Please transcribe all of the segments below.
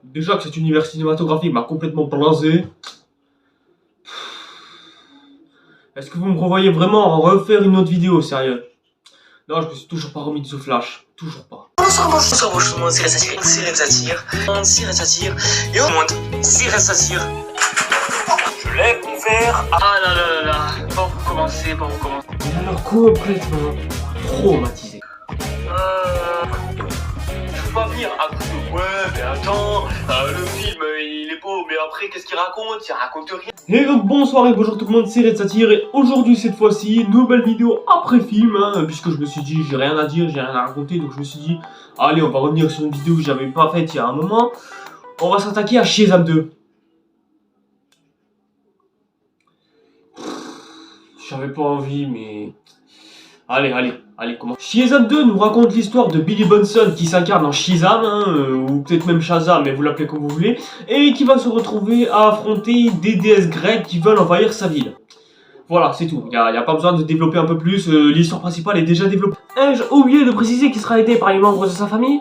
Déjà que cet univers cinématographique m'a complètement blasé. Est-ce que vous me revoyez vraiment en refaire une autre vidéo, sérieux? Non, je me suis toujours pas remis de ce flash. Toujours pas. Bonsoir, bonjour tout le monde, c'est Satire, et au monde, c'est Satire. Je l'ai ouvert. Ah là là là là, pas vous commencer. Et alors complètement traumatisé. Je peux pas venir à coup de ouais, mais attends, le film il est beau, mais après qu'est-ce qu'il raconte? Il raconte rien. Et donc bonsoir et bonjour tout le monde, c'est Red Satire et aujourd'hui cette fois-ci, nouvelle vidéo après film, puisque je me suis dit j'ai rien à dire, j'ai rien à raconter, donc je me suis dit allez on va revenir sur une vidéo que j'avais pas faite il y a un moment. On va s'attaquer à Shazam 2. J'avais pas envie mais... Allez, comment Shazam 2 nous raconte l'histoire de Billy Bunsen qui s'incarne en Shazam, ou peut-être même Shazam, mais vous l'appelez comme vous voulez, et qui va se retrouver à affronter des déesses grecques qui veulent envahir sa ville. Voilà, c'est tout, il n'y a pas besoin de développer un peu plus, l'histoire principale est déjà développée. Ai-je oublié de préciser qu'il sera aidé par les membres de sa famille?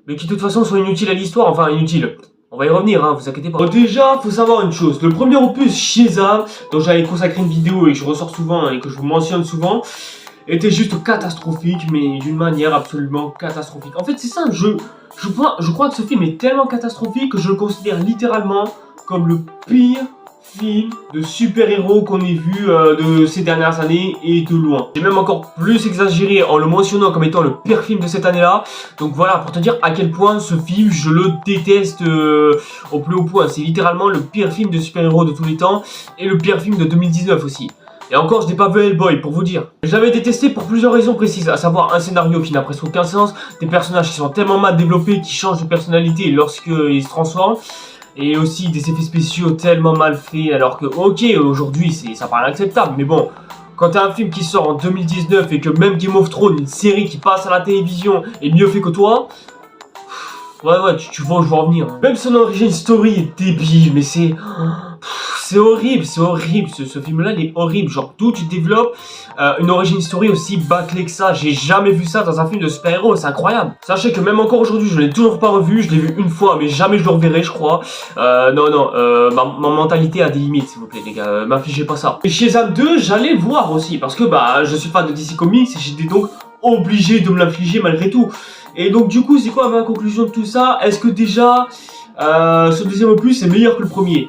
Mais qui de toute façon sont inutiles à l'histoire, enfin inutiles. On va y revenir, vous inquiétez pas. Déjà, faut savoir une chose. Le premier opus, Shazam, dont j'avais consacré une vidéo et que je ressors souvent et que je vous mentionne souvent, était juste catastrophique, mais d'une manière absolument catastrophique. En fait, c'est ça, je crois que ce film est tellement catastrophique que je le considère littéralement comme le pire film de super-héros qu'on ait vu de ces dernières années et de loin. J'ai même encore plus exagéré en le mentionnant comme étant le pire film de cette année-là. Donc voilà, pour te dire à quel point ce film, je le déteste au plus haut point. C'est littéralement le pire film de super-héros de tous les temps et le pire film de 2019 aussi. Et encore, je n'ai pas vu Hellboy, pour vous dire. Je l'avais détesté pour plusieurs raisons précises, à savoir un scénario qui n'a presque aucun sens, des personnages qui sont tellement mal développés, qui changent de personnalité lorsqu'ils se transforment, et aussi des effets spéciaux tellement mal faits, alors que, ok, aujourd'hui, ça paraît acceptable, mais bon, quand t'as un film qui sort en 2019 et que même Game of Thrones, une série qui passe à la télévision, est mieux fait que toi, ouais, tu vois où je veux en venir. Même son origin story est débile, mais c'est horrible, ce film-là, il est horrible. Genre, d'où tu développes une origin story aussi bâclée que ça. J'ai jamais vu ça dans un film de super-héros, c'est incroyable. Sachez que même encore aujourd'hui, je l'ai toujours pas revu, je l'ai vu une fois, mais jamais je le reverrai, je crois. Ma mentalité a des limites, s'il vous plaît, les gars, m'infligez pas ça. Et Shazam 2, j'allais le voir aussi, parce que je suis fan de DC Comics et j'étais donc obligé de me l'infliger malgré tout. Et donc du coup, c'est quoi ma conclusion de tout ça? Est-ce que déjà, ce deuxième opus est meilleur que le premier?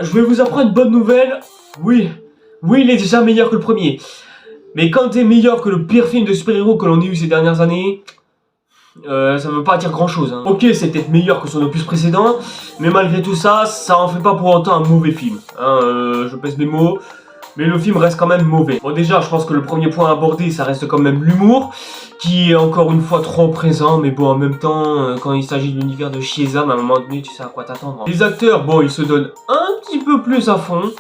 Je vais vous apprendre une bonne nouvelle. Oui, il est déjà meilleur que le premier. Mais quand t'es meilleur que le pire film de super-héros que l'on ait eu ces dernières années, ça veut pas dire grand-chose. Ok, c'est peut-être meilleur que son opus précédent, mais malgré tout ça, ça en fait pas pour autant un mauvais film. Je pèse mes mots. Mais le film reste quand même mauvais. Bon déjà, je pense que le premier point abordé, ça reste quand même l'humour, qui est encore une fois trop présent, mais bon, en même temps, quand il s'agit de l'univers de Shazam, à un moment donné, tu sais à quoi t'attendre. Les acteurs, bon, ils se donnent un petit peu plus à fond,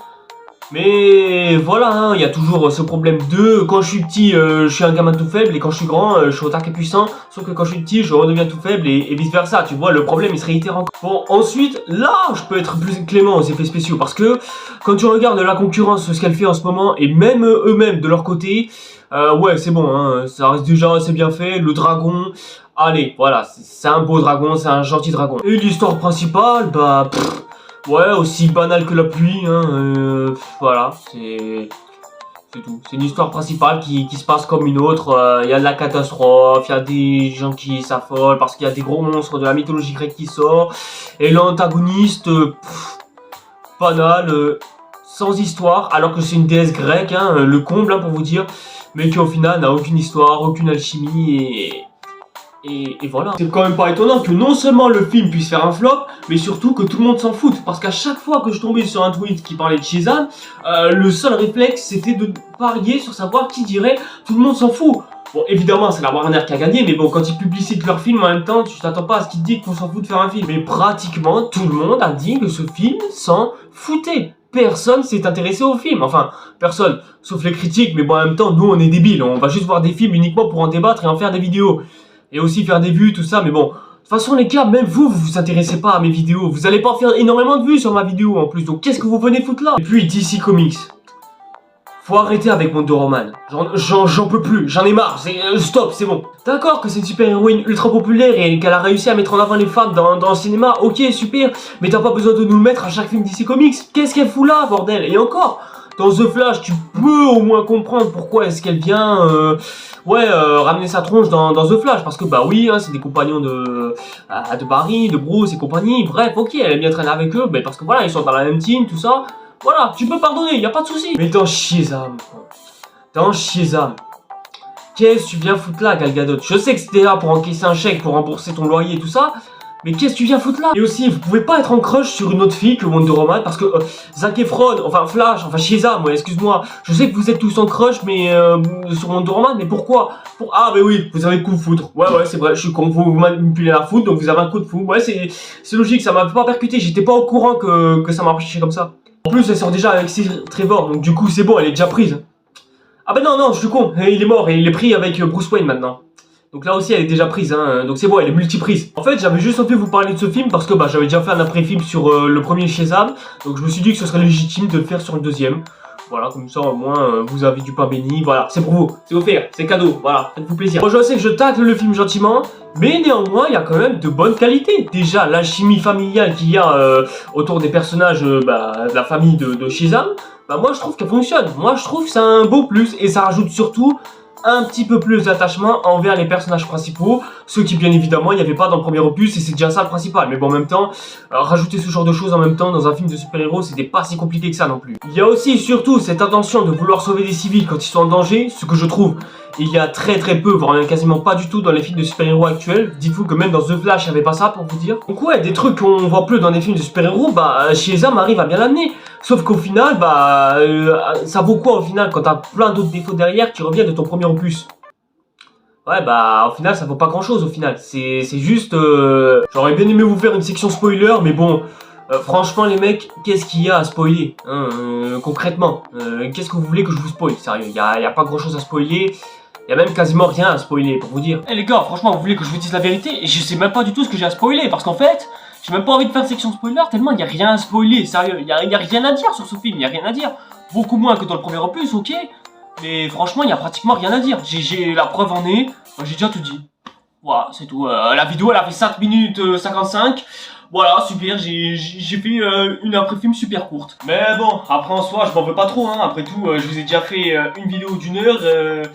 mais voilà, il y a toujours ce problème de quand je suis petit, je suis un gamin tout faible, et quand je suis grand, je suis au taquet puissant, sauf que quand je suis petit, je redeviens tout faible, et vice versa, tu vois, le problème il se réitère encore. Bon, ensuite, là, je peux être plus clément aux effets spéciaux, parce que quand tu regardes la concurrence, ce qu'elle fait en ce moment, et même eux-mêmes de leur côté, ouais, c'est bon, ça reste déjà assez bien fait, le dragon, allez, voilà, c'est un beau dragon, c'est un gentil dragon. Et l'histoire principale, ouais, aussi banal que la pluie, voilà, c'est tout. C'est une histoire principale qui se passe comme une autre, il y a de la catastrophe, il y a des gens qui s'affolent parce qu'il y a des gros monstres de la mythologie grecque qui sortent, et l'antagoniste, banal, sans histoire, alors que c'est une déesse grecque, le comble pour vous dire, mais qui au final n'a aucune histoire, aucune alchimie, et voilà. C'est quand même pas étonnant que non seulement le film puisse faire un flop, mais surtout que tout le monde s'en foute. Parce qu'à chaque fois que je tombais sur un tweet qui parlait de Shazam, le seul réflexe c'était de parier sur savoir qui dirait tout le monde s'en fout. Bon, évidemment, c'est la Warner qui a gagné, mais bon, quand ils publicitent leur film en même temps, tu t'attends pas à ce qu'ils disent qu'on s'en fout de faire un film. Mais pratiquement tout le monde a dit que ce film s'en foutait. Personne s'est intéressé au film, enfin, personne, sauf les critiques, mais bon, en même temps, nous on est débiles, on va juste voir des films uniquement pour en débattre et en faire des vidéos. Et aussi faire des vues, tout ça, mais bon. De toute façon, les gars, même vous vous intéressez pas à mes vidéos. Vous allez pas faire énormément de vues sur ma vidéo, en plus. Donc, qu'est-ce que vous venez foutre là? Et puis, DC Comics. Faut arrêter avec Wonder Woman. J'en peux plus, j'en ai marre, stop, c'est bon. D'accord que c'est une super-héroïne ultra populaire et qu'elle a réussi à mettre en avant les femmes dans le cinéma, ok, super, mais t'as pas besoin de nous le mettre à chaque film DC Comics. Qu'est-ce qu'elle fout là, bordel? Et encore, dans The Flash, tu peux au moins comprendre pourquoi est-ce qu'elle vient ramener sa tronche dans The Flash. Parce que bah oui, hein, c'est des compagnons de Barry, de Bruce et compagnie. Bref, ok, elle aime bien traîner avec eux, mais parce que voilà, ils sont dans la même team, tout ça. Voilà, tu peux pardonner, y a pas de souci. Mais dans Shazam, qu'est-ce que tu viens foutre là, Gal Gadot? Je sais que c'était là pour encaisser un chèque, pour rembourser ton loyer et tout ça, mais qu'est-ce que tu viens foutre là? Et aussi, vous pouvez pas être en crush sur une autre fille que Wonder Woman, parce que Zac Efron, enfin Flash, enfin Shazam, ouais, excuse-moi, je sais que vous êtes tous en crush, mais sur Wonder Woman, mais pourquoi? Ah, mais oui, vous avez le coup de foudre. Ouais, c'est vrai, je suis con, vous manipulez la foudre, donc vous avez un coup de foudre. Ouais, c'est logique, ça m'a pas percuté, j'étais pas au courant que ça marchait comme ça. En plus, elle sort déjà avec Trevor, donc du coup, c'est bon, elle est déjà prise. Ah bah non, je suis con, il est mort et il est pris avec Bruce Wayne maintenant. Donc là aussi, elle est déjà prise, hein, donc c'est bon, elle est multiprise. En fait, j'avais juste envie de vous parler de ce film parce que bah, j'avais déjà fait un après-film sur le premier Shazam, donc je me suis dit que ce serait légitime de le faire sur le deuxième. Voilà, comme ça au moins vous avez du pain béni, voilà, c'est pour vous, c'est offert, c'est cadeau, voilà, faites-vous plaisir. Moi je sais que je tacle le film gentiment, mais néanmoins il y a quand même de bonnes qualités. Déjà, l'alchimie familiale qu'il y a autour des personnages de la famille de Shazam, bah moi je trouve qu'elle fonctionne. Moi je trouve que c'est un beau plus et ça rajoute surtout un petit peu plus d'attachement envers les personnages principaux, ceux qui bien évidemment il n'y avait pas dans le premier opus et c'est déjà ça le principal. Mais bon, en même temps, rajouter ce genre de choses en même temps dans un film de super-héros, c'était pas si compliqué que ça non plus. Il y a aussi surtout cette intention de vouloir sauver des civils quand ils sont en danger, ce que je trouve il y a très peu, voire même quasiment pas du tout dans les films de super-héros actuels. Dites-vous que même dans The Flash, il n'y avait pas ça pour vous dire. Donc ouais, des trucs qu'on voit plus dans les films de super-héros, Shazam arrive à bien l'amener. Sauf qu'au final, ça vaut quoi au final quand t'as plein d'autres défauts derrière qui reviennent de ton premier opus? Ouais, au final, ça vaut pas grand-chose au final. C'est juste... J'aurais bien aimé vous faire une section spoiler, mais bon... franchement les mecs, qu'est-ce qu'il y a à spoiler concrètement? Qu'est-ce que vous voulez que je vous spoil? Sérieux, il y a pas grand chose à spoiler. Il y a même quasiment rien à spoiler pour vous dire. Eh les gars, franchement, vous voulez que je vous dise la vérité? Et je sais même pas du tout ce que j'ai à spoiler parce qu'en fait, j'ai même pas envie de faire section spoiler tellement il y a rien à spoiler. Sérieux, il y a rien à dire sur ce film, il y a rien à dire. Beaucoup moins que dans le premier opus, ok? Mais franchement, il y a pratiquement rien à dire. J'ai la preuve en est, j'ai déjà tout dit. Voilà, c'est tout. La vidéo elle a fait 5 minutes 55. Voilà, super, j'ai fait une après-film super courte. Mais bon, après en soi, je m'en veux pas trop, hein. Après tout, je vous ai déjà fait une vidéo d'1 heure.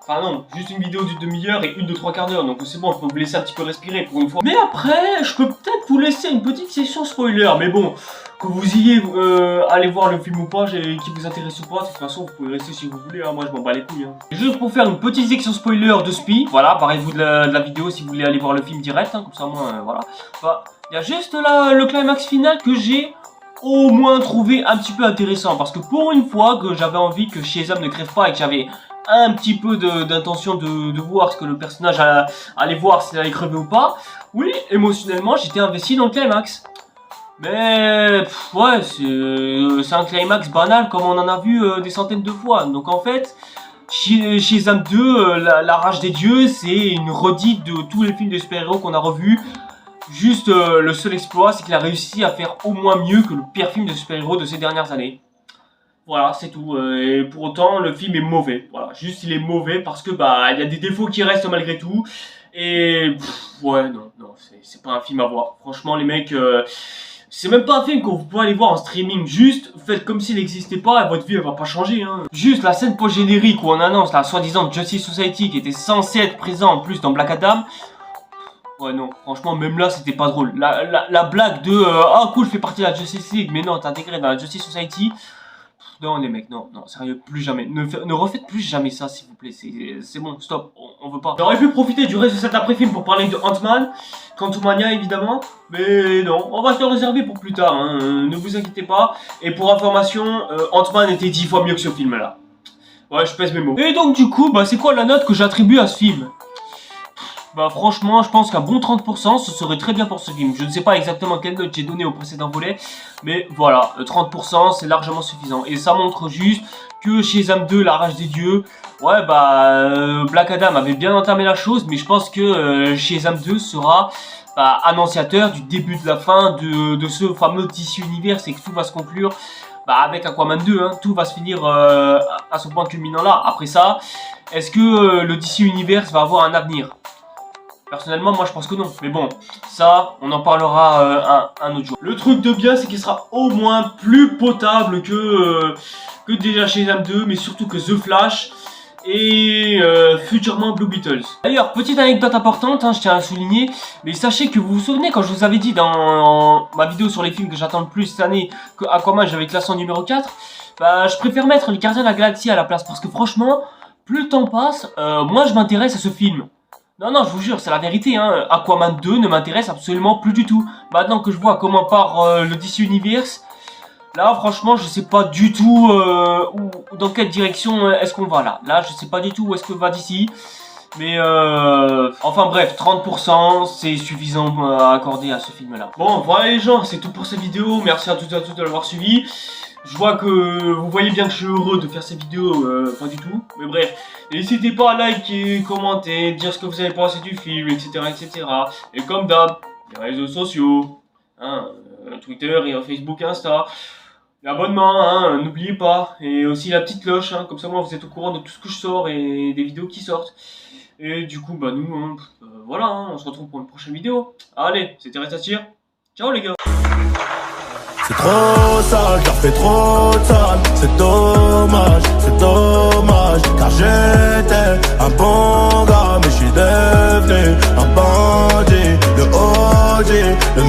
Enfin non, juste une vidéo d'une demi-heure et une de 3/4 d'heure. Donc c'est bon, je peux vous laisser un petit peu respirer pour une fois. Mais après, je peux peut-être vous laisser une petite session spoiler. Mais bon, que vous ayez aller voir le film ou pas, qui vous intéresse ou pas, de toute façon, vous pouvez rester si vous voulez, hein. Moi je m'en bats les couilles. Hein. Juste pour faire une petite section spoiler de Spi, voilà, parlez-vous de la vidéo si vous voulez aller voir le film direct, hein, comme ça moi, voilà. Il y a juste là le climax final que j'ai au moins trouvé un petit peu intéressant. Parce que pour une fois que j'avais envie que Shazam ne crève pas et que j'avais un petit peu d'intention de voir ce que le personnage allait voir, s'il allait crever ou pas. Oui, émotionnellement, j'étais investi dans le climax. Mais ouais, c'est un climax banal comme on en a vu des centaines de fois. Donc en fait, Shazam 2, la rage des dieux, c'est une redite de tous les films de super-héros qu'on a revus. Juste le seul exploit, c'est qu'il a réussi à faire au moins mieux que le pire film de super-héros de ces dernières années. Voilà, c'est tout. Et pour autant, le film est mauvais. Voilà, juste il est mauvais parce que il y a des défauts qui restent malgré tout. Et ouais, non, c'est pas un film à voir. Franchement, les mecs, c'est même pas un film que vous pouvez aller voir en streaming. Juste faites comme s'il n'existait pas et votre vie elle va pas changer. Hein. Juste la scène post-générique où on annonce la soi-disant Justice Society qui était censée être présent en plus dans Black Adam. Ouais non, franchement même là c'était pas drôle. La blague de ah cool je fais partie de la Justice League, mais non t'es intégré dans la Justice Society. Non les mecs, non, sérieux, plus jamais. Ne refaites plus jamais ça s'il vous plaît, c'est bon, stop, on veut pas. J'aurais pu profiter du reste de cet après-film pour parler de Ant-Man, Quantumania évidemment, mais non, on va se le réserver pour plus tard, hein, ne vous inquiétez pas. Et pour information, Ant-Man était 10 fois mieux que ce film là. Ouais, je pèse mes mots. Et donc du coup, c'est quoi la note que j'attribue à ce film? Franchement, je pense qu'un bon 30%, ce serait très bien pour ce film. Je ne sais pas exactement quelle note j'ai donné au précédent volet, mais voilà, 30% c'est largement suffisant. Et ça montre juste que Shazam 2, la rage des dieux, ouais Black Adam avait bien entamé la chose, mais je pense que Shazam 2 sera annonciateur du début de la fin de ce fameux tissu univers, c'est que tout va se conclure bah avec Aquaman 2, hein, tout va se finir à ce point culminant là. Après ça, est-ce que le DC Universe va avoir un avenir? Personnellement, moi je pense que non. Mais bon, ça, on en parlera un autre jour. Le truc de bien, c'est qu'il sera au moins plus potable que déjà Shazam 2, mais surtout que The Flash et futurement Blue Beetles. D'ailleurs, petite anecdote importante, hein, je tiens à souligner, mais sachez que vous vous souvenez quand je vous avais dit dans ma vidéo sur les films que j'attends le plus cette année, que Aquaman j'avais classé en numéro 4, bah je préfère mettre les Gardiens de la Galaxie à la place, parce que franchement, plus le temps passe, moi je m'intéresse à ce film. Non, je vous jure, c'est la vérité, hein. Aquaman 2 ne m'intéresse absolument plus du tout. Maintenant que je vois comment part le DC Universe, là, franchement, je sais pas du tout dans quelle direction est-ce qu'on va là. Là, je sais pas du tout où est-ce que va DC. Mais enfin bref, 30% c'est suffisant à accorder à ce film-là. Bon, voilà les gens, c'est tout pour cette vidéo. Merci à toutes et à tous de l'avoir suivi. Je vois que vous voyez bien que je suis heureux de faire ces vidéos, pas du tout. Mais bref, n'hésitez pas à liker, commenter, dire ce que vous avez pensé du film, etc. etc. Et comme d'hab, les réseaux sociaux, hein, Twitter et Facebook, Insta. L'abonnement, hein, n'oubliez pas. Et aussi la petite cloche, hein, comme ça moi vous êtes au courant de tout ce que je sors et des vidéos qui sortent. Et du coup, bah nous, hein, voilà, hein, on se retrouve pour une prochaine vidéo. Allez, c'était Restatir. Ciao les gars. C'est trop sale, car fait trop de sale. C'est dommage, car j'étais un bon gars, mais je suis devenu un bandit. Le OG, le